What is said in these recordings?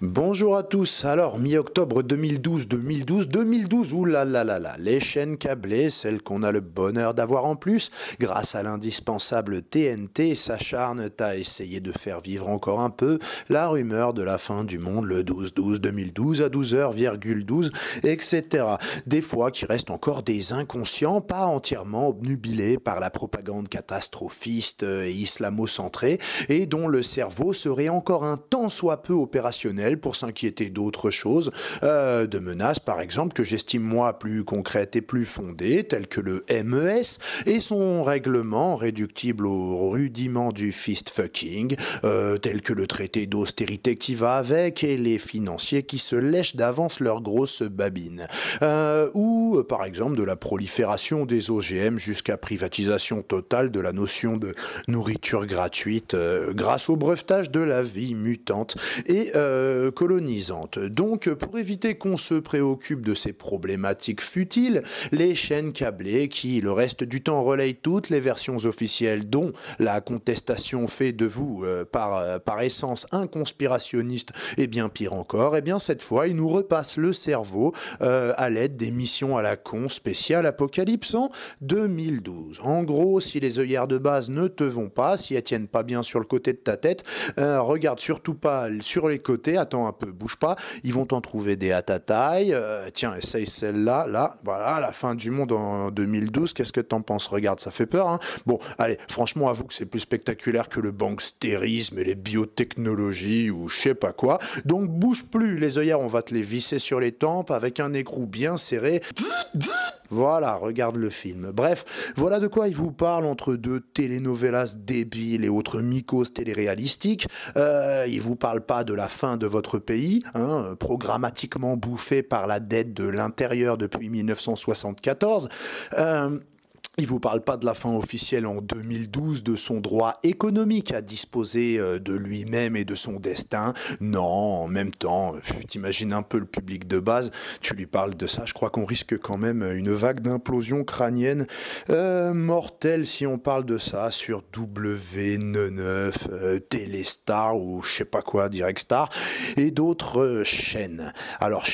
Bonjour à tous. Alors, mi-octobre 2012, oulalalala, les chaînes câblées, celles qu'on a le bonheur d'avoir en plus, grâce à l'indispensable TNT, s'acharnent à essayer de faire vivre encore un peu la rumeur de la fin du monde le 12-12-2012 à 12h,12, etc. Des fois qui restent encore des inconscients, pas entièrement obnubilés par la propagande catastrophiste et islamo-centrée, et dont le cerveau serait encore un tant soit peu opérationnel pour s'inquiéter d'autres choses, de menaces par exemple que j'estime moi plus concrètes et plus fondées, telles que le MES et son règlement réductible au rudiment du fist fucking, tels que le traité d'austérité qui va avec et les financiers qui se lèchent d'avance leurs grosses babines, ou par exemple de la prolifération des OGM jusqu'à privatisation totale de la notion de nourriture gratuite grâce au brevetage de la vie mutante et colonisante. Donc, pour éviter qu'on se préoccupe de ces problématiques futiles, les chaînes câblées qui, le reste du temps, relayent toutes les versions officielles dont la contestation fait de vous, par essence, un conspirationniste et bien pire encore, et bien cette fois, ils nous repassent le cerveau à l'aide des missions à la con spéciale Apocalypse en 2012. En gros, si les œillères de base ne te vont pas, si elles tiennent pas bien sur le côté de ta tête, regarde surtout pas sur les côtés, attends un peu, bouge pas, ils vont t'en trouver des à ta taille, tiens, essaye celle-là, là, voilà, la fin du monde en 2012, qu'est-ce que t'en penses? Regarde, ça fait peur, hein? Bon, allez, franchement, avoue que c'est plus spectaculaire que le bangstérisme et les biotechnologies ou je sais pas quoi, donc bouge plus, les œillères, on va te les visser sur les tempes avec un écrou bien serré. Voilà, regarde le film. Bref, voilà de quoi il vous parle entre deux telenovelas débiles et autres mycos téléréalistiques. Il vous parle pas de la fin de votre pays, hein, programmatiquement bouffé par la dette de l'intérieur depuis 1974. Il vous parle pas de la fin officielle en 2012 de son droit économique à disposer de lui-même et de son destin. Non, en même temps, t'imagines un peu le public de base, tu lui parles de ça, je crois qu'on risque quand même une vague d'implosion crânienne mortelle si on parle de ça sur W9, Téléstar ou je sais pas quoi, Direct Star et d'autres chaînes. Alors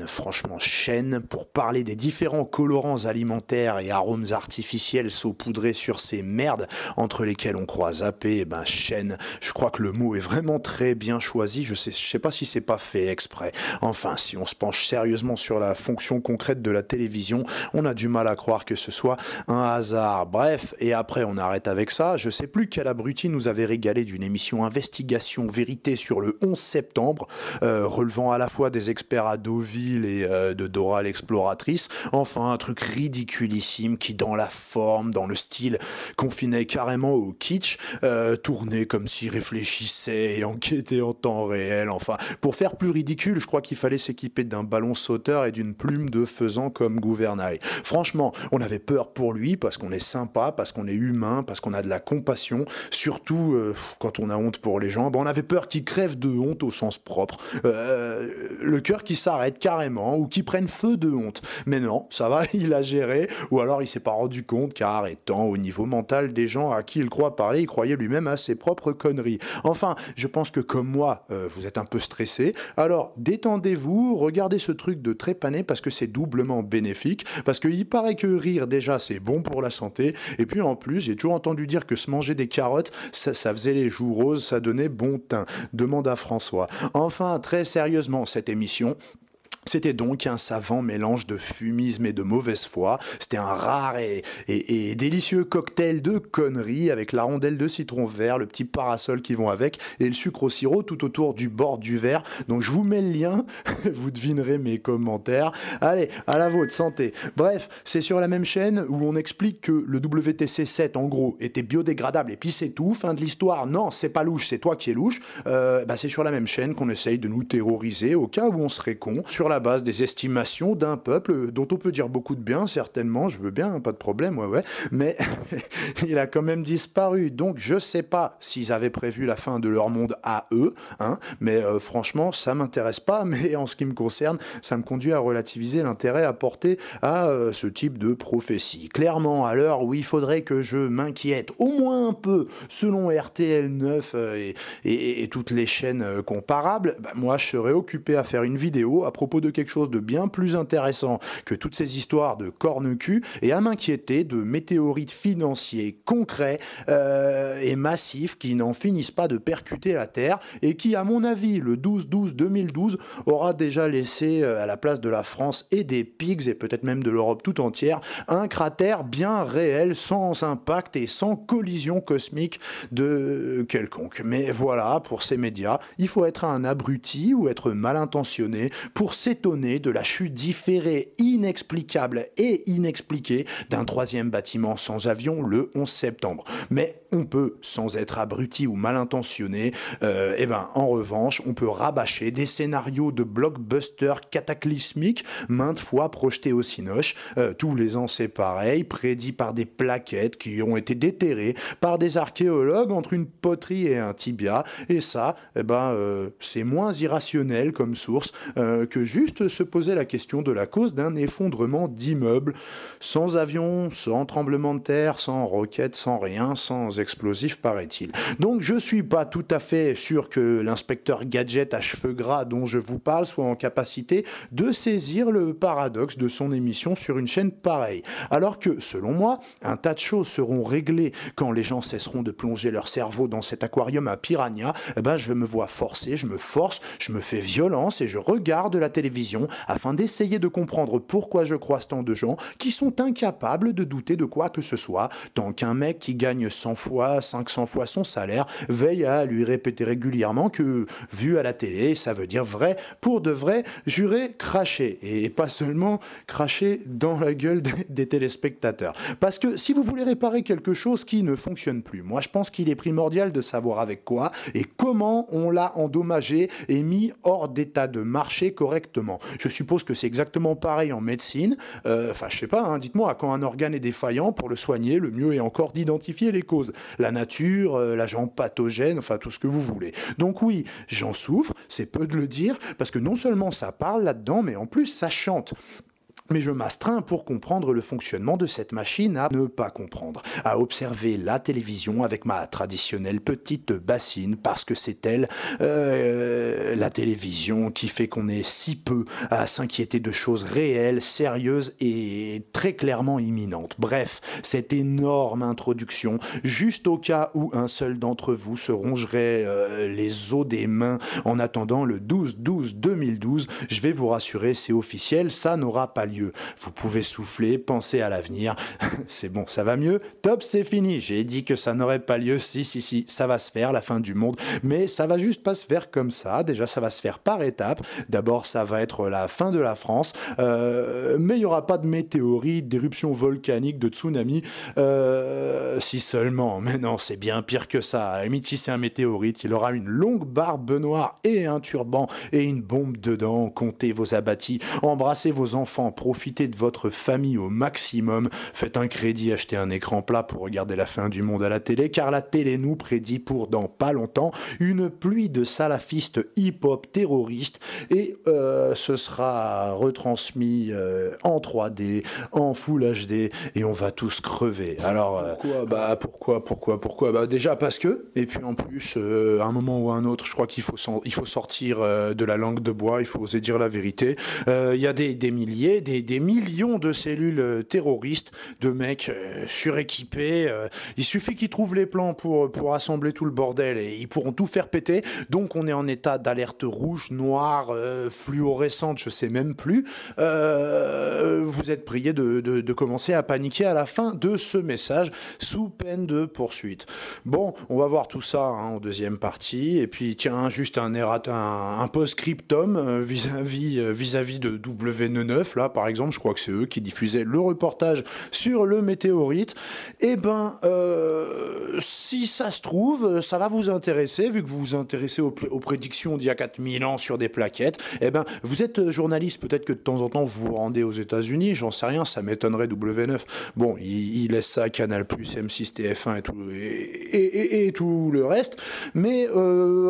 franchement chaîne, pour parler des différents colorants alimentaires et arômes artificiels saupoudrés sur ces merdes entre lesquelles on croit zapper, et ben chaîne, je crois que le mot est vraiment très bien choisi, je sais pas si c'est pas fait exprès. Enfin, si on se penche sérieusement sur la fonction concrète de la télévision, on a du mal à croire que ce soit un hasard. Bref, et après on arrête avec ça, je sais plus quel abruti nous avait régalé d'une émission Investigation Vérité sur le 11 septembre, relevant à la fois des experts à Deauville et de Dora l'exploratrice, enfin un truc ridiculissime qui dans la forme, dans le style, confinait carrément au kitsch, tournait comme s'il réfléchissait et enquêtait en temps réel. Enfin, pour faire plus ridicule, je crois qu'il fallait s'équiper d'un ballon sauteur et d'une plume de faisan comme gouvernail. Franchement, on avait peur pour lui parce qu'on est sympa, parce qu'on est humain, parce qu'on a de la compassion, surtout quand on a honte pour les gens. Ben, on avait peur qu'ils crèvent de honte au sens propre, le cœur qui s'arrête carrément ou qui prenne feu de honte. Mais non, ça va, il a géré, ou alors il s'est pas rendu compte car étant au niveau mental des gens à qui il croit parler, il croyait lui-même à ses propres conneries. Enfin, je pense que comme moi, vous êtes un peu stressé, alors détendez-vous, regardez ce truc de trépaner parce que c'est doublement bénéfique, parce qu'il paraît que rire déjà c'est bon pour la santé, et puis en plus j'ai toujours entendu dire que se manger des carottes, ça faisait les joues roses, ça donnait bon teint. Demande à François. Enfin, très sérieusement, cette émission, c'était donc un savant mélange de fumisme et de mauvaise foi. C'était un rare et délicieux cocktail de conneries avec la rondelle de citron vert, le petit parasol qui vont avec et le sucre au sirop tout autour du bord du verre. Donc je vous mets le lien, vous devinerez mes commentaires. Allez, à la vôtre, santé. Bref, c'est sur la même chaîne où on explique que le WTC7 en gros était biodégradable et puis c'est tout, fin de l'histoire. Non, c'est pas louche, c'est toi qui es louche. C'est sur la même chaîne qu'on essaye de nous terroriser au cas où on serait con. Sur la base des estimations d'un peuple dont on peut dire beaucoup de bien, certainement, je veux bien, pas de problème, ouais, mais il a quand même disparu. Donc je sais pas s'ils avaient prévu la fin de leur monde à eux, hein, mais franchement, ça m'intéresse pas, mais en ce qui me concerne, ça me conduit à relativiser l'intérêt apporté à ce type de prophétie. Clairement, à l'heure où il faudrait que je m'inquiète au moins un peu, selon RTL 9 et toutes les chaînes comparables, bah, moi je serais occupé à faire une vidéo à propos de quelque chose de bien plus intéressant que toutes ces histoires de corne-cul et à m'inquiéter de météorites financiers concrets et massifs qui n'en finissent pas de percuter la Terre et qui, à mon avis, le 12-12-2012 aura déjà laissé à la place de la France et des pigs et peut-être même de l'Europe tout entière un cratère bien réel, sans impact et sans collision cosmique de quelconque. Mais voilà, pour ces médias, il faut être un abruti ou être mal intentionné pour s'étonner de la chute différée, inexplicable et inexpliquée d'un troisième bâtiment sans avion le 11 septembre. Mais on peut, sans être abruti ou mal intentionné, en revanche, on peut rabâcher des scénarios de blockbusters cataclysmiques, maintes fois projetés au cinoche. Tous les ans, c'est pareil, prédits par des plaquettes qui ont été déterrées par des archéologues entre une poterie et un tibia. Et ça, c'est moins irrationnel comme source que juste se poser la question de la cause d'un effondrement d'immeubles, sans avion, sans tremblement de terre, sans roquettes, sans rien, sans explosifs, paraît-il. Donc je suis pas tout à fait sûr que l'inspecteur Gadget à cheveux gras dont je vous parle soit en capacité de saisir le paradoxe de son émission sur une chaîne pareille. Alors que, selon moi, un tas de choses seront réglées quand les gens cesseront de plonger leur cerveau dans cet aquarium à piranha. Je me vois forcer, je me force, je me fais violence et je regarde la télévision afin d'essayer de comprendre pourquoi je croise tant de gens qui sont incapables de douter de quoi que ce soit, tant qu'un mec qui gagne 100 fois, 500 fois son salaire veille à lui répéter régulièrement que, vu à la télé, ça veut dire vrai, pour de vrai, jurer, cracher. Et pas seulement cracher dans la gueule des téléspectateurs. Parce que si vous voulez réparer quelque chose qui ne fonctionne plus, moi je pense qu'il est primordial de savoir avec quoi et comment on l'a endommagé et mis hors d'état de marché correctement. Je suppose que c'est exactement pareil en médecine. Je sais pas, hein, dites-moi, quand un organe est défaillant, pour le soigner, le mieux est encore d'identifier les causes. La nature, l'agent pathogène, enfin tout ce que vous voulez. Donc oui, j'en souffre, c'est peu de le dire, parce que non seulement ça parle là-dedans, mais en plus ça chante. Mais je m'astreins pour comprendre le fonctionnement de cette machine à ne pas comprendre, à observer la télévision avec ma traditionnelle petite bassine, parce que c'est elle, la télévision, qui fait qu'on est si peu à s'inquiéter de choses réelles, sérieuses et très clairement imminentes. Bref, cette énorme introduction, juste au cas où un seul d'entre vous se rongerait les os des mains en attendant le 12-12-2012, je vais vous rassurer, c'est officiel, ça n'aura pas lieu. Vous pouvez souffler, penser à l'avenir. C'est bon, ça va mieux. Top, c'est fini. J'ai dit que ça n'aurait pas lieu. Si, ça va se faire, la fin du monde. Mais ça va juste pas se faire comme ça. Déjà, ça va se faire par étapes. D'abord, ça va être la fin de la France. Mais il n'y aura pas de météorites, d'éruptions volcaniques, de tsunamis. Si seulement. Mais non, c'est bien pire que ça. À la limite, si c'est un météorite, il aura une longue barbe noire et un turban et une bombe dedans. Comptez vos abattis. Embrassez vos enfants. Profitez de votre famille au maximum, faites un crédit, achetez un écran plat pour regarder la fin du monde à la télé, car la télé nous prédit pour dans pas longtemps une pluie de salafistes hip-hop terroristes et ce sera retransmis en 3D, en Full HD et on va tous crever. Alors pourquoi déjà parce que, et puis en plus à un moment ou à un autre, je crois qu'il faut sortir de la langue de bois, il faut oser dire la vérité. Il y a des milliers, des millions de cellules terroristes, de mecs suréquipés. Il suffit qu'ils trouvent les plans pour assembler tout le bordel et ils pourront tout faire péter. Donc on est en état d'alerte rouge, noire, fluorescente, je sais même plus. Vous êtes priés de commencer à paniquer à la fin de ce message sous peine de poursuite. Bon, on va voir tout ça en deuxième partie. Et puis tiens, juste un post-scriptum vis-à-vis de W9 là par exemple, je crois que c'est eux qui diffusaient le reportage sur le météorite. Si ça se trouve, ça va vous intéresser, vu que vous vous intéressez aux prédictions d'il y a 4000 ans sur des plaquettes. Eh ben, vous êtes journaliste, peut-être que de temps en temps vous vous rendez aux États-Unis, j'en sais rien, ça m'étonnerait W9. Bon, il laisse ça à Canal+, M6, TF1 et tout le reste, mais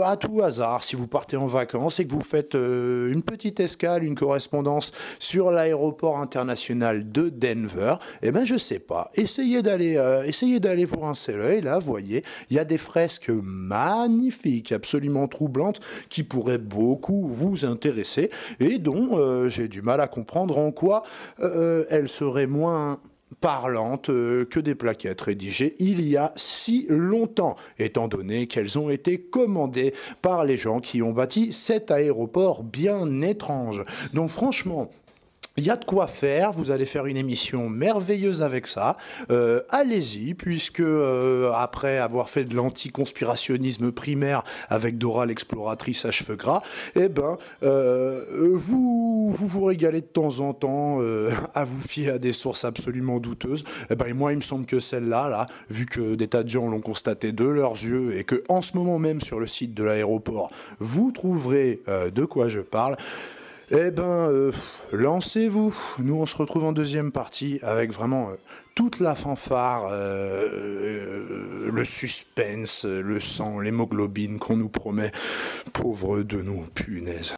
à tout hasard, si vous partez en vacances et que vous faites une petite escale, une correspondance sur l'aéroport international de Denver, eh ben je sais pas, essayez d'aller vous rincer l'œil, là, voyez, il y a des fresques magnifiques, absolument troublantes, qui pourraient beaucoup vous intéresser et dont j'ai du mal à comprendre en quoi elles seraient moins parlantes que des plaquettes rédigées il y a si longtemps, étant donné qu'elles ont été commandées par les gens qui ont bâti cet aéroport bien étrange. Donc franchement, il y a de quoi faire, vous allez faire une émission merveilleuse avec ça. Allez-y, puisque après avoir fait de l'anticonspirationnisme primaire avec Dora l'exploratrice à cheveux gras, eh ben, vous régalez de temps en temps à vous fier à des sources absolument douteuses. Eh ben, et moi, il me semble que celle-là, là, vu que des tas de gens l'ont constaté de leurs yeux et que en ce moment même sur le site de l'aéroport, vous trouverez de quoi je parle. Eh ben, lancez-vous. Nous, on se retrouve en deuxième partie avec vraiment toute la fanfare, le suspense, le sang, l'hémoglobine qu'on nous promet. Pauvre de nous, punaise.